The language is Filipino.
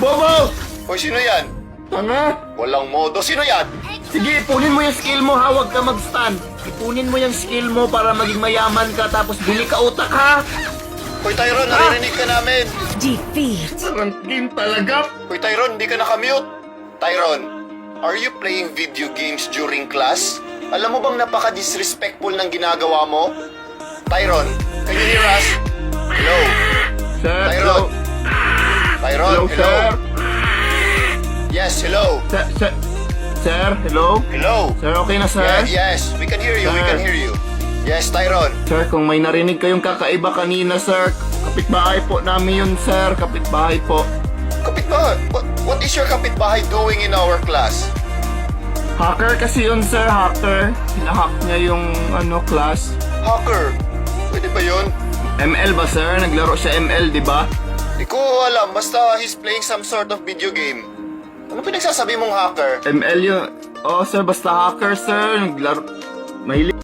Bobo! Hoy, sino yan? Tanga! Walang modo. Sino yan? Sige, ipunin mo yung skill mo ha, huwag ka mag-stand. Ipunin mo yung skill mo para maging mayaman ka, tapos bili ka utak ha! Hoy, Tyron, naririnig ka namin. Defeat. Parang game talaga. Hoy, Tyron, hindi ka nakamute. Tyron, are you playing video games during class? Alam mo bang napaka-disrespectful ng ginagawa mo? Tyron, can you hear us? Hello? Sir, Tyron? Tyron, Hello, hello? sir. Yes, hello? Sir, hello? Hello? Sir, okay na, sir? Yes, we can hear you, we can hear you. Yes, Tyron. Sir, kung may narinig kayong kakaiba kanina, sir, kapitbahay po namin yun, sir. Kapitbahay po. Kapitbahay? What is your kapitbahay doing in our class? Hacker kasi yun, sir. Hacker. Hinahack niya yung, class. Hacker? Pwede ba yun? ML ba, sir? Naglaro siya ML, di ba? Di ko alam, basta he's playing some sort of video game. Ano pinagsasabi mong hacker? ML yun. Oh, sir, basta hacker, sir. Naglaro. Mahilig.